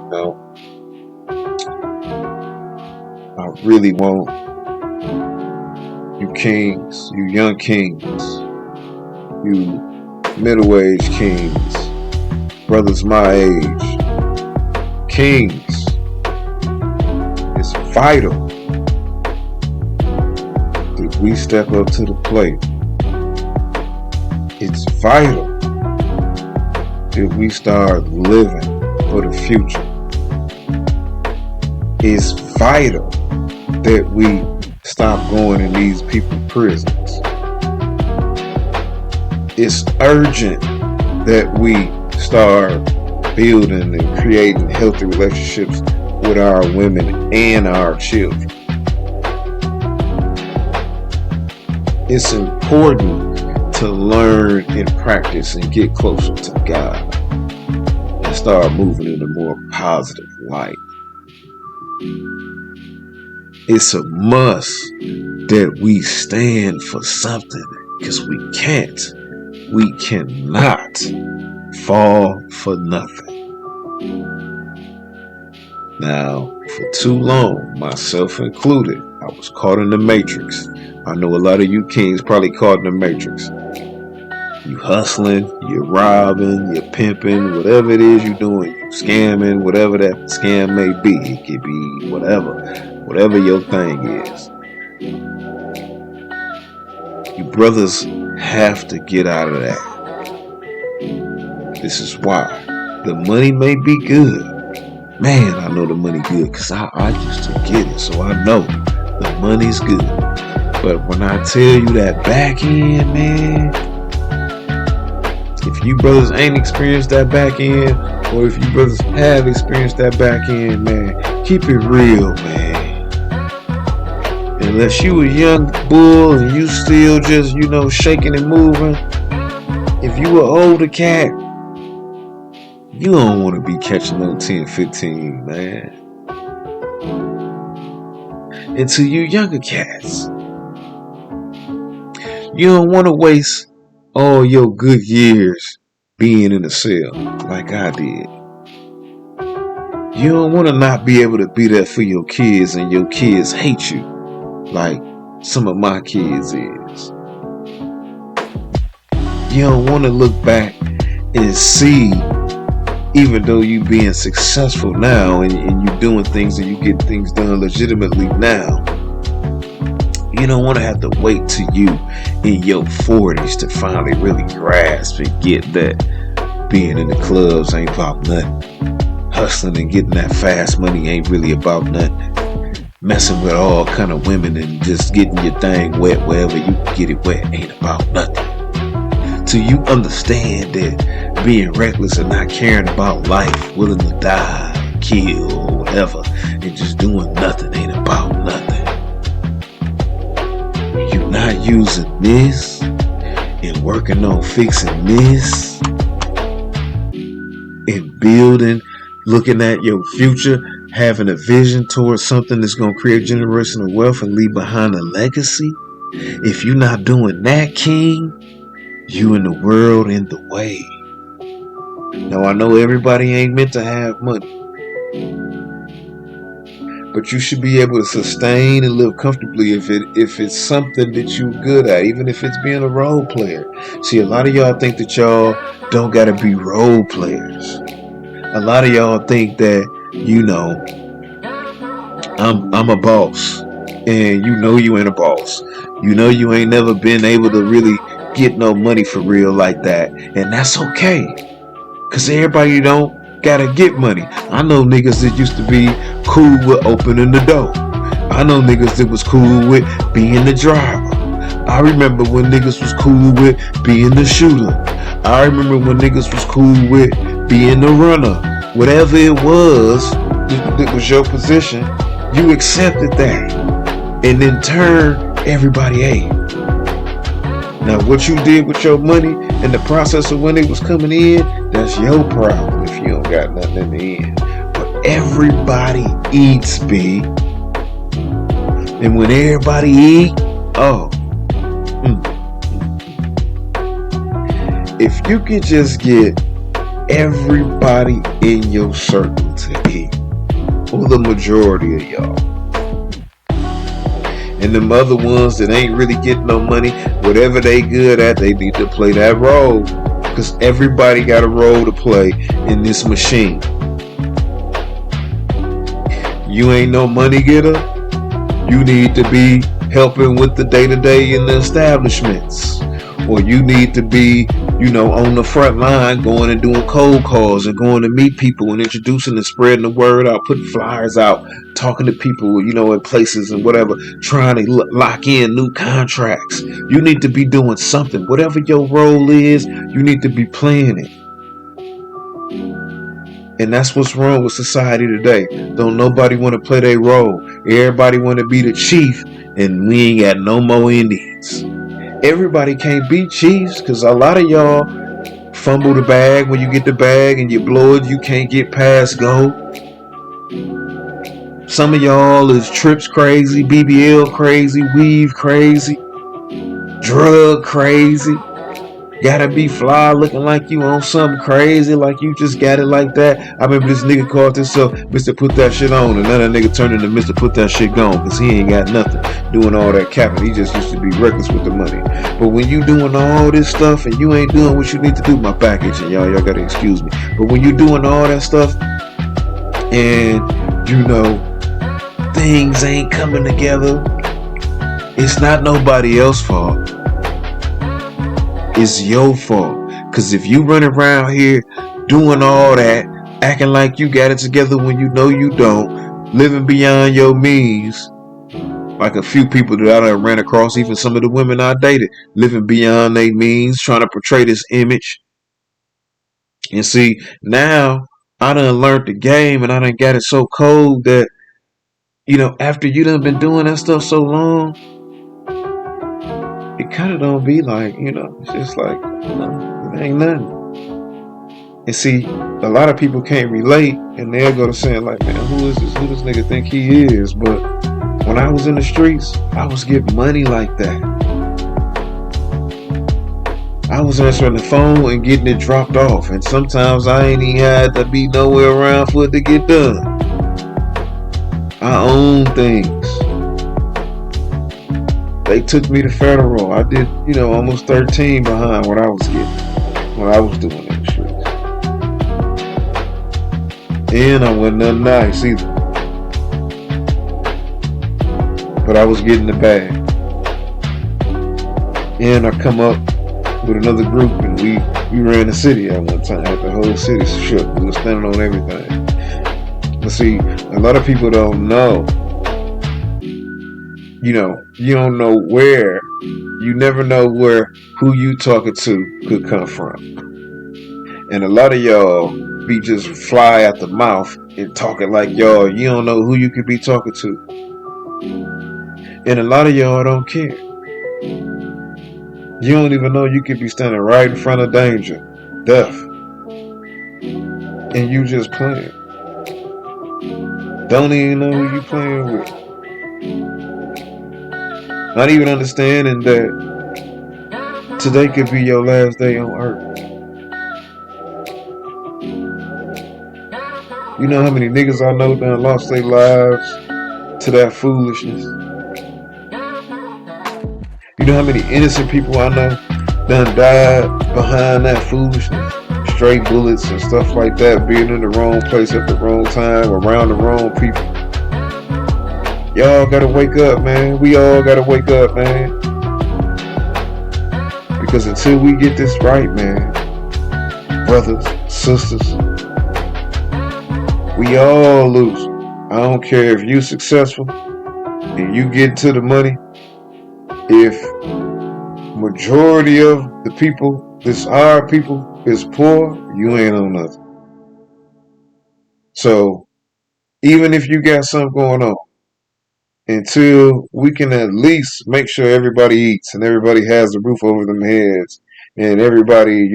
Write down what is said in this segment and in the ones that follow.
know, I really want you kings, you young kings, you middle-aged kings, brothers my age, kings. It's vital that we step up to the plate. It's vital that we start living for the future. It's vital that we stop going in these people's prisons. It's urgent that we start building and creating healthy relationships with our women and our children. It's important to learn and practice and get closer to God and start moving in a more positive light. It's a must that we stand for something, because we cannot fall for nothing. Now, for too long, myself included, I was caught in the matrix. I know a lot of you kings probably caught in the matrix. You hustling, you're robbing, you're pimping, whatever it is you're doing, you scamming, whatever that scam may be. It could be whatever your thing is. You brothers have to get out of that. This is why. The money may be good. Man, I know the money good because I used to get it, so I know the money's good. But when I tell you that back end, man, if you brothers ain't experienced that back end, or if you brothers have experienced that back end, man, keep it real, man. Unless you a young bull and you still just, shaking and moving, if you an older cat, you don't want to be catching on 10, 15, man. And to you younger cats, you don't want to waste all your good years being in a cell like I did. You don't want to not be able to be there for your kids and your kids hate you like some of my kids is. You don't want to look back and see, even though you being successful now and you doing things and you get things done legitimately now, you don't want to have to wait till you in your 40s to finally really grasp and get that being in the clubs ain't about nothing. Hustling and getting that fast money ain't really about nothing. Messing with all kind of women and just getting your thing wet wherever you can get it wet ain't about nothing. Till you understand that being reckless and not caring about life, willing to die, kill, or whatever, and just doing nothing ain't about nothing. You're not using this and working on fixing this and building, looking at your future, having a vision towards something that's going to create generational wealth and leave behind a legacy. If you're not doing that, king, you and the world in the way. Now, I know everybody ain't meant to have money, but you should be able to sustain and live comfortably if it's something that you're good at, even if it's being a role player. See, a lot of y'all think that y'all don't gotta be role players. A lot of y'all think that, I'm a boss, and you ain't a boss. You ain't never been able to really get no money for real like that, and that's okay. Cause everybody don't gotta get money. I know niggas that used to be cool with opening the door. I know niggas that was cool with being the driver. I remember when niggas was cool with being the shooter. I remember when niggas was cool with being the runner. Whatever it was that was your position, you accepted that. And in turn, everybody ate. Now, what you did with your money and the process of when it was coming in, that's your problem if you don't got nothing in the end. But everybody eats, B. And when everybody eat, if you could just get everybody in your circle to eat, or the majority of y'all. And them other ones that ain't really getting no money, whatever they good at, they need to play that role. Because everybody got a role to play in this machine. You ain't no money getter. You need to be helping with the day-to-day in the establishments. Or you need to be, on the front line going and doing cold calls and going to meet people and introducing and spreading the word out, putting flyers out, talking to people, in places and whatever, trying to lock in new contracts. You need to be doing something. Whatever your role is, you need to be playing it. And that's what's wrong with society today. Don't nobody want to play their role. Everybody want to be the chief, and we ain't got no more Indians. Everybody can't be chiefs, because a lot of y'all fumble the bag. When you get the bag and you blow it, you can't get past go. Some of y'all is trips crazy, BBL crazy, weave crazy, drug crazy. Gotta be fly looking like you on something crazy, like you just got it like that. I remember this nigga called himself Mr. Put That Shit On, and then that nigga turned into Mr. Put That Shit Gone, because he ain't got nothing doing all that capping. He just used to be reckless with the money. But when you doing all this stuff and you ain't doing what you need to do, my package, and y'all gotta excuse me. But when you doing all that stuff and things ain't coming together, it's not nobody else's fault. It's your fault. Because if you run around here doing all that, acting like you got it together when you know you don't, living beyond your means, like a few people that I done ran across, even some of the women I dated, living beyond their means, trying to portray this image. And see, now I done learned the game, and I done got it so cold that, after you done been doing that stuff so long, it kind of don't be like, it's just like, it ain't nothing. And see, a lot of people can't relate, and they'll go to saying like, man, who is this? Who this nigga think he is? But when I was in the streets, I was getting money like that. I was answering the phone and getting it dropped off, and sometimes I ain't even had to be nowhere around for it to get done. I own things. They took me to federal. I did, almost 13 behind what I was getting, what I was doing in the streets. And I wasn't nothing nice either. But I was getting the bag. And I come up with another group, and we ran the city at one time. The whole city shook. We were standing on everything. But see, a lot of people don't know. You don't know where. You never know where who you talking to could come from. And a lot of y'all be just fly at the mouth and talking like y'all. You don't know who you could be talking to. And a lot of y'all don't care. You don't even know you could be standing right in front of danger, death. And you just playing. Don't even know who you playing with. Not even understanding that today could be your last day on earth. You know how many niggas I know done lost their lives to that foolishness? You know how many innocent people I know done died behind that foolishness? Stray bullets and stuff like that, being in the wrong place at the wrong time, around the wrong people. Y'all gotta wake up, man. We all gotta wake up, man. Because until we get this right, man, brothers, sisters, we all lose. I don't care if you successful and you get to the money. If majority of the people, our people, is poor, you ain't on nothing. So even if you got something going on, until we can at least make sure everybody eats and everybody has a roof over their heads and everybody,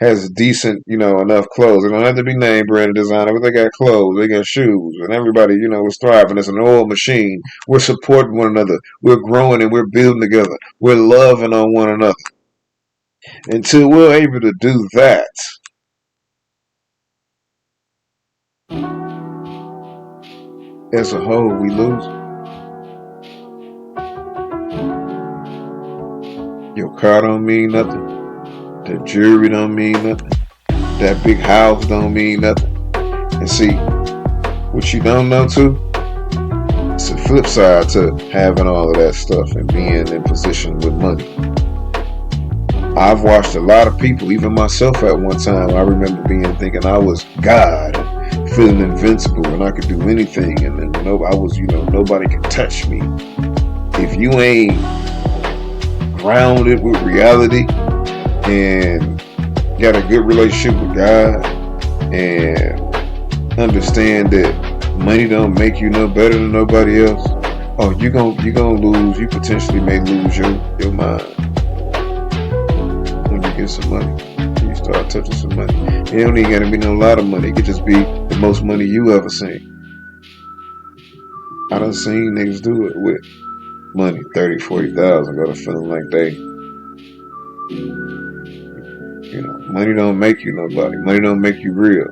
has decent, enough clothes. They don't have to be name brand designer, but they got clothes, they got shoes, and everybody, is thriving. It's an oil machine. We're supporting one another. We're growing and we're building together. We're loving on one another. Until we're able to do that, as a whole, we lose. Your car don't mean nothing. The jewelry don't mean nothing. That big house don't mean nothing. And see, what you don't know too, it's a flip side to having all of that stuff and being in position with money. I've watched a lot of people, even myself at one time, I remember thinking I was God, and feeling invincible and I could do anything, and then I was, nobody can touch me. If you ain't grounded with reality and got a good relationship with God and understand that money don't make you no better than nobody else, you gonna lose. You potentially may lose your mind when you get some money. When you start touching some money. It don't even gotta be no lot of money. It could just be the most money you ever seen. I done seen niggas do it with money, 30, 40,000, got a feeling like they, money don't make you nobody. Money don't make you real.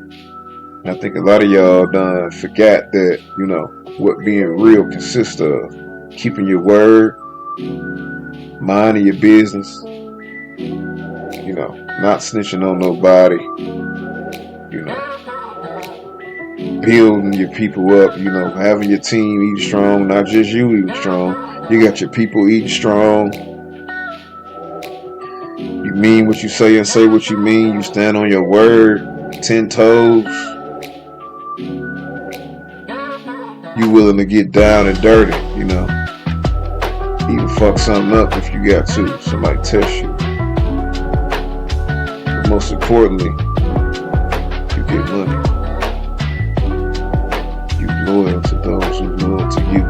And I think a lot of y'all done forgot that, what being real consists of. Keeping your word, minding your business, not snitching on nobody, building your people up, having your team eating strong, not just you eating strong. You got your people eating strong. You mean what you say and say what you mean. You stand on your word, 10 toes. You willing to get down and dirty, even fuck something up if you got to. Somebody test you. But most importantly, you get money. You loyal to those who loyal to you.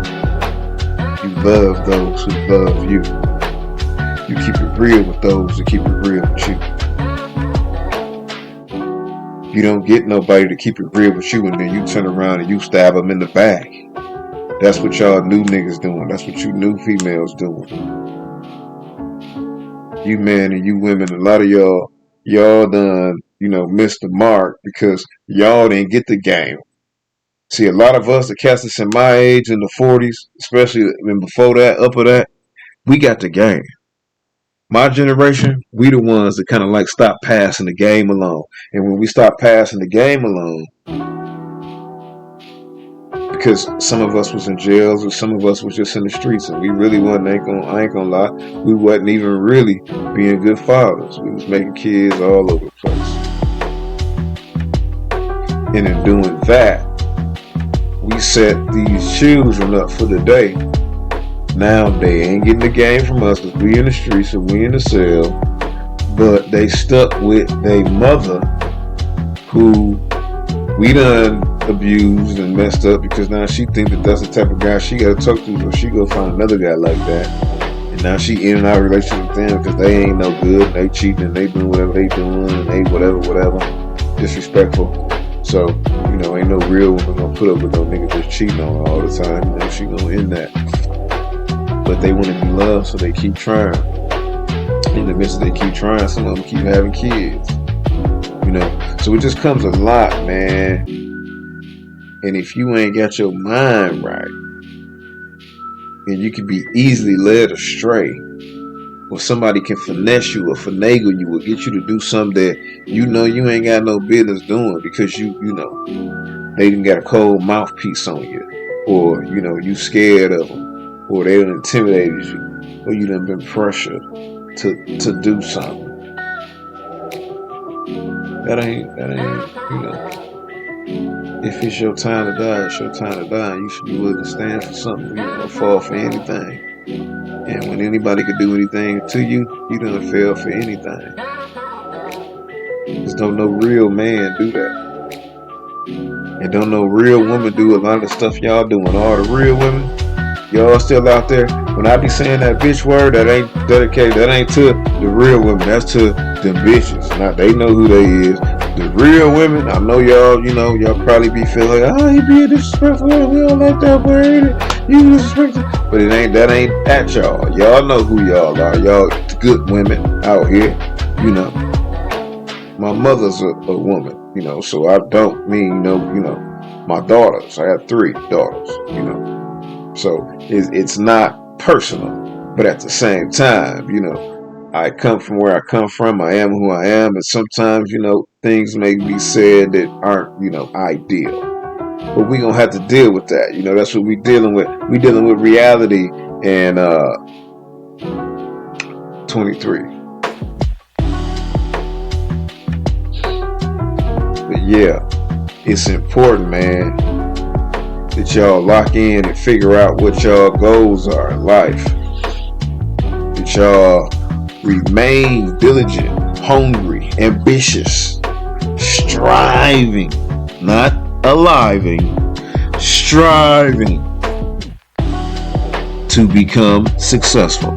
You love those who love you. You keep it real with those that keep it real with you. You don't get nobody to keep it real with you and then you turn around and you stab them in the back. That's what y'all new niggas doing. That's what you new females doing. You men and you women, a lot of y'all done, missed the mark because y'all didn't get the game. See, a lot of us, the cats that's in my age, in the 40s, especially before that, up of that, we got the game. My generation, we the ones that kind of like stop passing the game along. And when we stop passing the game along, because some of us was in jails or some of us was just in the streets and we really wasn't, I ain't gonna lie, we wasn't even really being good fathers. We was making kids all over the place. And in doing that, we set these children up for the day. Now they ain't getting the game from us because we in the streets and we in the cell, but they stuck with their mother who we done abused and messed up because now she think that that's the type of guy she gotta talk to, so she go find another guy like that. And now she in and out of relationship with them because they ain't no good and they cheating and they doing whatever they doing and they whatever. Disrespectful. So, ain't no real woman gonna put up with no nigga just cheating on her all the time. She gonna end that. But they want to be loved, so they keep trying. In the midst of they keep trying, some of them keep having kids. So it just comes a lot, man. And if you ain't got your mind right, and you can be easily led astray, or somebody can finesse you or finagle you or get you to do something that you ain't got no business doing because they done got a cold mouthpiece on you, or you scared of them, or they done intimidated you, or you done been pressured to do something. That ain't, if it's your time to die, it's your time to die. You should be willing to stand for something, fall for anything. And when anybody could do anything to you, you done fail for anything. Because don't no real man do that. And don't no real woman do a lot of the stuff y'all doing. All the real women, y'all still out there. When I be saying that bitch word, that ain't dedicated, that ain't to the real women, that's to them bitches. Now they know who they is. The real women, I know y'all, y'all probably be feeling like, oh, he being disrespectful, we don't like that word, you disrespectful. But that ain't at y'all. Y'all know who y'all are. Y'all good women out here, My mother's a woman, so I don't mean, My daughters, I have 3 daughters, you know. So it's not personal, but at the same time, you know, I come from where I come from. I am who I am, and sometimes, you know, things may be said that aren't, you know, ideal. But we gonna have to deal with that. You know, that's what we dealing with. We dealing with reality and 23. But yeah, it's important, man, that y'all lock in and figure out what y'all goals are in life. That y'all remain diligent, hungry, ambitious, striving, not aliving, striving to become successful.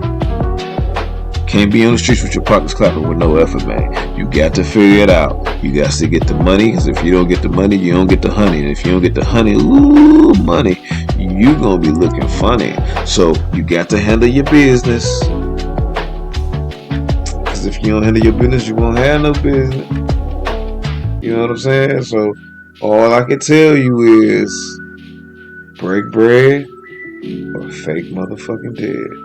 Can't be on the streets with your pockets clapping with no effort, man. You got to figure it out. You got to get the money, because if you don't get the money, you don't get the honey. And if you don't get the honey, ooh, money, you gonna be looking funny. So you got to handle your business. Because if you don't handle your business, you won't have no business. You know what I'm saying? So all I can tell you is break bread or fake motherfucking dead.